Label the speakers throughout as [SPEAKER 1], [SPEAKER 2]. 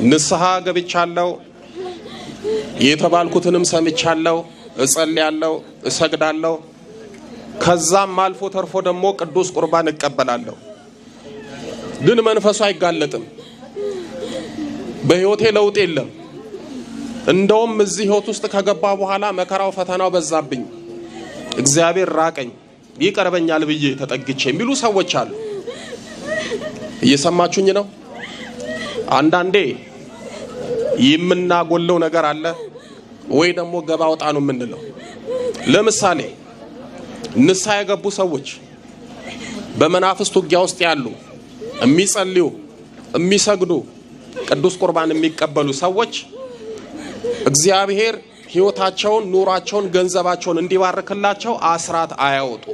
[SPEAKER 1] ንስሐ ገብቻለሁ፣ የተባልኩትንም ሰምቻለሁ፣ እጸልያለሁ፣ እሰግዳለሁ፣ ከዛም አልፎ ተርፎ ደግሞ ቅዱስ ቁርባን እቀበላለሁ። ግን መንፈሱ አይጋለጥም። በህይወቴ ለውጥ የለም። እንደውም እዚህ ህይወት ውስጥ ከገባ በኋላ መከራው ፈተናው በዛብኝ፣ እግዚአብሔር ራቀኝ፣ ይቀርበኛል ብዬ ተጠግቼ የሚሉ ሰዎች አሉ። እየሰማችሁኝ ነው? አንዳንዴ የምናጎለው ነገር አለ ወይ ደግሞ ገባ ወጣ ነው የምንለው። ለምሳሌ ንስሐ የገቡ ሰዎች፣ በመናፍስት ውጊያ ውስጥ ያሉ፣ የሚጸልዩ፣ የሚሰግዱ፣ ቅዱስ ቁርባን የሚቀበሉ ሰዎች እግዚአብሔር ህይወታቸውን፣ ኑሯቸውን፣ ገንዘባቸውን እንዲባርክላቸው አስራት አያወጡ።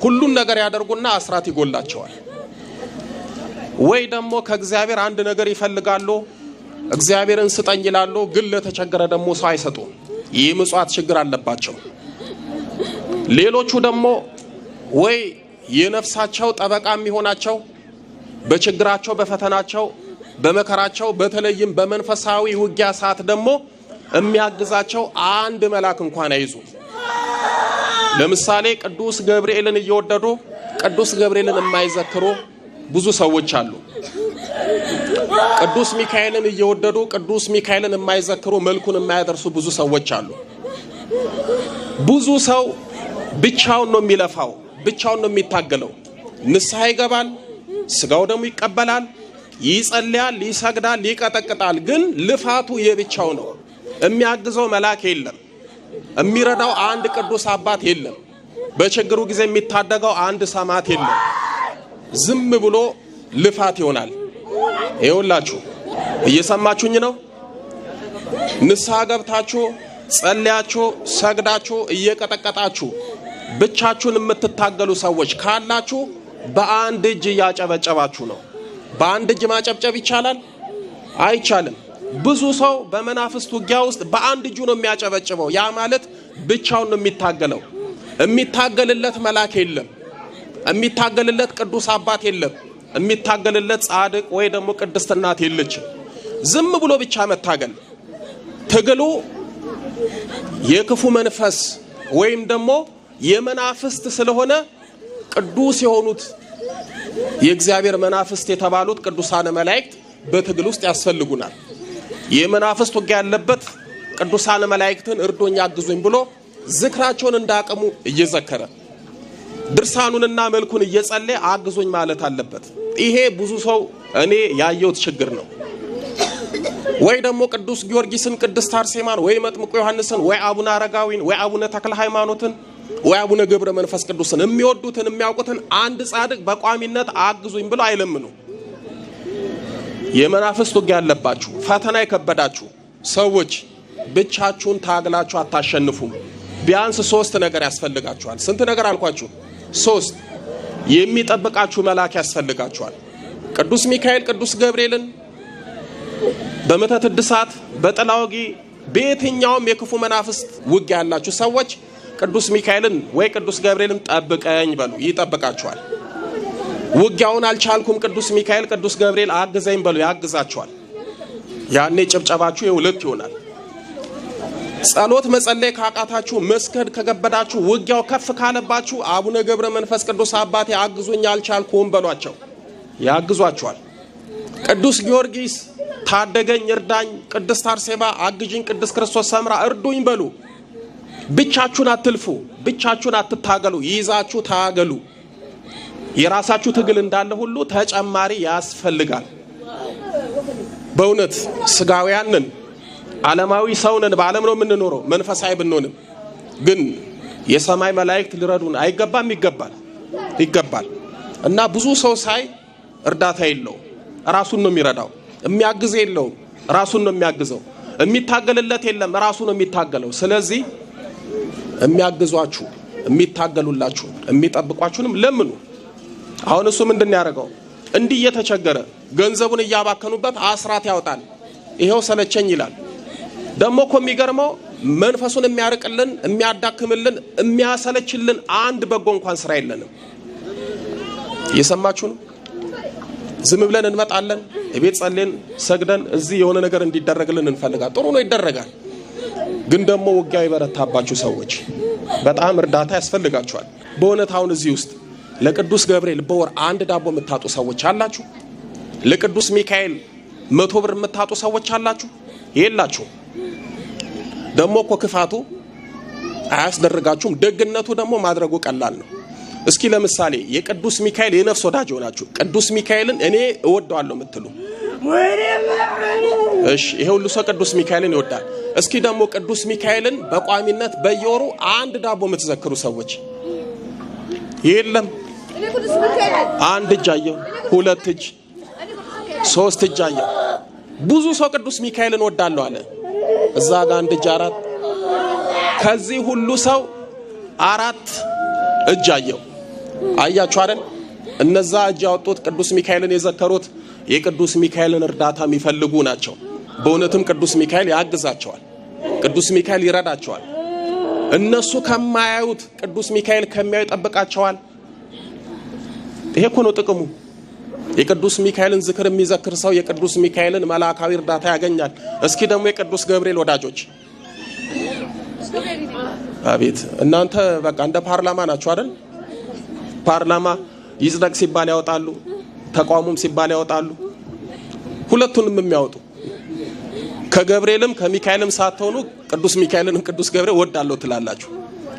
[SPEAKER 1] ሁሉን ነገር ያደርጉና አስራት ይጎላቸዋል። ወይ ደግሞ ከእግዚአብሔር አንድ ነገር ይፈልጋሉ፣ እግዚአብሔርን ስጠኝ ይላሉ፣ ግን ለተቸገረ ደግሞ ሰው አይሰጡም። ይህ ምጽዋት ችግር አለባቸው። ሌሎቹ ደግሞ ወይ የነፍሳቸው ጠበቃ የሚሆናቸው በችግራቸው፣ በፈተናቸው፣ በመከራቸው፣ በተለይም በመንፈሳዊ ውጊያ ሰዓት ደግሞ የሚያግዛቸው አንድ መልአክ እንኳን አይዙ። ለምሳሌ ቅዱስ ገብርኤልን እየወደዱ ቅዱስ ገብርኤልን የማይዘክሩ ብዙ ሰዎች አሉ። ቅዱስ ሚካኤልን እየወደዱ ቅዱስ ሚካኤልን የማይዘክሩ፣ መልኩን የማያደርሱ ብዙ ሰዎች አሉ። ብዙ ሰው ብቻውን ነው የሚለፋው፣ ብቻውን ነው የሚታገለው። ንስሐ ይገባል፣ ስጋው ደግሞ ይቀበላል፣ ይጸልያል፣ ይሰግዳል፣ ይቀጠቅጣል። ግን ልፋቱ የብቻው ነው። የሚያግዘው መልአክ የለም። የሚረዳው አንድ ቅዱስ አባት የለም። በችግሩ ጊዜ የሚታደገው አንድ ሰማዕት የለም። ዝም ብሎ ልፋት ይሆናል። ይኸውላችሁ፣ እየሰማችሁኝ ነው? ንስሐ ገብታችሁ ጸልያችሁ ሰግዳችሁ እየቀጠቀጣችሁ ብቻችሁን የምትታገሉ ሰዎች ካላችሁ በአንድ እጅ እያጨበጨባችሁ ነው። በአንድ እጅ ማጨብጨብ ይቻላል? አይቻልም። ብዙ ሰው በመናፍስት ውጊያ ውስጥ በአንድ እጁ ነው የሚያጨበጭበው። ያ ማለት ብቻውን ነው የሚታገለው። የሚታገልለት መልአክ የለም። የሚታገልለት ቅዱስ አባት የለም። የሚታገልለት ጻድቅ ወይ ደግሞ ቅድስት እናት የለችም። ዝም ብሎ ብቻ መታገል። ትግሉ የክፉ መንፈስ ወይም ደግሞ የመናፍስት ስለሆነ ቅዱስ የሆኑት የእግዚአብሔር መናፍስት የተባሉት ቅዱሳን መላእክት በትግል ውስጥ ያስፈልጉናል። የመናፍስት ውጊያ ያለበት ቅዱሳን መላእክትን እርዶኛ አግዙኝ ብሎ ዝክራቸውን እንዳቀሙ እየዘከረ ድርሳኑንና መልኩን እየጸለየ አግዙኝ ማለት አለበት። ይሄ ብዙ ሰው እኔ ያየሁት ችግር ነው። ወይ ደግሞ ቅዱስ ጊዮርጊስን፣ ቅድስት አርሴማን፣ ወይ መጥምቁ ዮሐንስን፣ ወይ አቡነ አረጋዊን፣ ወይ አቡነ ተክለ ሃይማኖትን፣ ወይ አቡነ ገብረ መንፈስ ቅዱስን የሚወዱትን የሚያውቁትን አንድ ጻድቅ በቋሚነት አግዙኝ ብሎ አይለምኑ። የመናፍስት ውጊያ ያለባችሁ፣ ፈተና የከበዳችሁ ሰዎች ብቻችሁን ታግላችሁ አታሸንፉም። ቢያንስ 3 ነገር ያስፈልጋችኋል። ስንት ነገር አልኳችሁ? 3 የሚጠብቃችሁ መልአክ ያስፈልጋችኋል። ቅዱስ ሚካኤል፣ ቅዱስ ገብርኤልን በመተት እድሳት፣ በጥላ ወጊ፣ በየትኛውም የክፉ መናፍስት ውጊያ ያላችሁ ሰዎች ቅዱስ ሚካኤልን ወይ ቅዱስ ገብርኤልን ጠብቀኝ በሉ፣ ይጠብቃችኋል። ውጊያውን አልቻልኩም፣ ቅዱስ ሚካኤል ቅዱስ ገብርኤል አግዘኝ በሉ፣ ያግዛችኋል። ያኔ ጭብጨባችሁ የሁለት ይሆናል። ጸሎት መጸለይ ካቃታችሁ፣ መስገድ ከገበዳችሁ፣ ውጊያው ከፍ ካለባችሁ አቡነ ገብረ መንፈስ ቅዱስ አባቴ አግዙኝ አልቻልኩም በሏቸው፣ ያግዟችኋል። ቅዱስ ጊዮርጊስ ታደገኝ እርዳኝ፣ ቅድስት አርሴማ አግዥኝ፣ ቅድስት ክርስቶስ ሰምራ እርዱኝ በሉ። ብቻችሁን አትልፉ፣ ብቻችሁን አትታገሉ፣ ይዛችሁ ታገሉ። የራሳችሁ ትግል እንዳለ ሁሉ ተጨማሪ ያስፈልጋል። በእውነት ስጋውያንን ዓለማዊ ሰውነን በዓለም ነው የምንኖረው። መንፈሳዊ ብንሆንም ግን የሰማይ መላእክት ሊረዱን አይገባም? ይገባል። እና ብዙ ሰው ሳይ እርዳታ የለው፣ ራሱን ነው የሚረዳው። የሚያግዝ የለውም፣ ራሱን ነው የሚያግዘው። የሚታገልለት የለም፣ ራሱ ነው የሚታገለው። ስለዚህ የሚያግዟችሁ፣ የሚታገሉላችሁ፣ የሚጠብቋችሁንም ለምኑ። አሁን እሱ ምንድን ያደርገው? እንዲህ እየተቸገረ ገንዘቡን እያባከኑበት አስራት ያወጣል። ይሄው ሰለቸኝ ይላል። ደሞ እኮ የሚገርመው መንፈሱን የሚያርቅልን፣ የሚያዳክምልን፣ የሚያሰለችልን አንድ በጎ እንኳን ስራ የለንም። እየሰማችሁ ነው? ዝም ብለን እንመጣለን እቤት ጸልየን ሰግደን እዚህ የሆነ ነገር እንዲደረግልን እንፈልጋለን። ጥሩ ነው ይደረጋል። ግን ደግሞ ውጊያው ይበረታባችሁ ሰዎች በጣም እርዳታ ያስፈልጋችኋል። በእውነት አሁን እዚህ ውስጥ ለቅዱስ ገብርኤል በወር 1 ዳቦ የምታጡ ሰዎች አላችሁ? ለቅዱስ ሚካኤል 100 ብር የምታጡ ሰዎች አላችሁ? የላችሁ። ደግሞ እኮ ክፋቱ አያስደርጋችሁም፣ ደግነቱ ደግሞ ማድረጉ ቀላል ነው። እስኪ ለምሳሌ የቅዱስ ሚካኤል የነፍስ ወዳጅ ሆናችሁ ቅዱስ ሚካኤልን እኔ እወደዋለሁ የምትሉ እሺ፣ ይሄ ሁሉ ሰው ቅዱስ ሚካኤልን ይወዳል። እስኪ ደግሞ ቅዱስ ሚካኤልን በቋሚነት በየወሩ 1 ዳቦ የምትዘክሩ ሰዎች የለም። 1 እጅ አየሁ፣ 2 እጅ፣ 3 እጅ አየሁ። ብዙ ሰው ቅዱስ ሚካኤልን ወዳለሁ አለ። እዛ ጋር 1 እጅ 4። ከዚህ ሁሉ ሰው 4 እጅ አየሁ። አያችሁ አይደል? እነዛ እጅ ያወጡት ቅዱስ ሚካኤልን የዘከሩት የቅዱስ ሚካኤልን እርዳታ የሚፈልጉ ናቸው። በእውነትም ቅዱስ ሚካኤል ያግዛቸዋል። ቅዱስ ሚካኤል ይረዳቸዋል። እነሱ ከማያዩት ቅዱስ ሚካኤል ከሚያዩ ይጠብቃቸዋል። ይሄ እኮ ነው ጥቅሙ። የቅዱስ ሚካኤልን ዝክር የሚዘክር ሰው የቅዱስ ሚካኤልን መላእክታዊ እርዳታ ያገኛል። እስኪ ደግሞ የቅዱስ ገብርኤል ወዳጆች አቤት እናንተ በቃ እንደ ፓርላማ ናችሁ አይደል? ፓርላማ ይጽደቅ ሲባል ያወጣሉ፣ ተቋሙም ሲባል ያወጣሉ። ሁለቱንም የሚያወጡ ከገብርኤልም ከሚካኤልም ሳትሆኑ ቅዱስ ሚካኤልንም ቅዱስ ገብርኤል ወዳለው ትላላችሁ።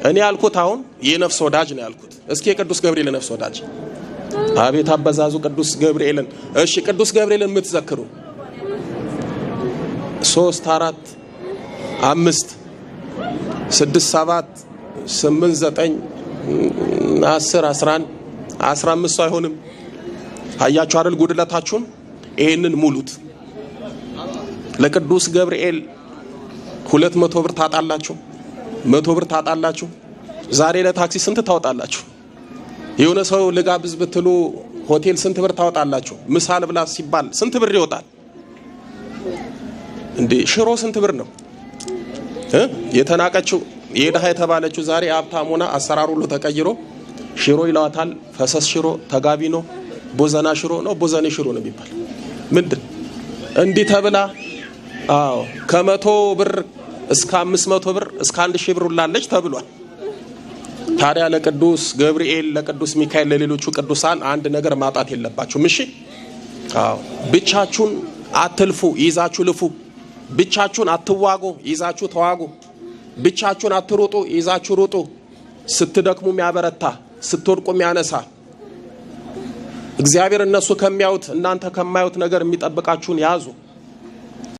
[SPEAKER 1] እኔ ያልኩት አሁን የነፍስ ወዳጅ ነው ያልኩት። እስኪ የቅዱስ ገብርኤል ነፍስ ወዳጅ አቤት አበዛዙ ቅዱስ ገብርኤልን። እሺ ቅዱስ ገብርኤልን የምትዘክሩ 3 4 5 6 7 8 9 10 11 15 አይሆንም። አያችሁ አይደል ጉድለታችሁን? ይሄንን ሙሉት። ለቅዱስ ገብርኤል 200 ብር ታጣላችሁ፣ 100 ብር ታጣላችሁ። ዛሬ ለታክሲ ስንት ታወጣላችሁ? የሆነ ሰው ልጋብዝ ብትሉ ሆቴል ስንት ብር ታወጣላችሁ? ምሳል ብላ ሲባል ስንት ብር ይወጣል እንዴ? ሽሮ ስንት ብር ነው? የተናቀችው የድሃ የተባለችው ዛሬ ሀብታም ሆና አሰራሩ ሁሉ ተቀይሮ ሽሮ ይላታል። ፈሰስ ሽሮ፣ ተጋቢኖ፣ ቦዘና ሽሮ ነው ቦዘኔ ሽሮ ነው የሚባል ምንድን እንዲህ ተብላ አዎ ከ100 ብር እስከ 500 ብር እስከ 1000 ብር ላለች ተብሏል። ታዲያ ለቅዱስ ገብርኤል ለቅዱስ ሚካኤል ለሌሎቹ ቅዱሳን አንድ ነገር ማጣት የለባችሁም። እሺ አዎ ብቻችሁን አትልፉ፣ ይዛችሁ ልፉ። ብቻችሁን አትዋጉ፣ ይዛችሁ ተዋጉ። ብቻችሁን አትሩጡ፣ ይዛችሁ ሩጡ። ስትደክሙ የሚያበረታ ስትወድቁ የሚያነሳ እግዚአብሔር እነሱ ከሚያዩት እናንተ ከማዩት ነገር የሚጠብቃችሁን ያዙ።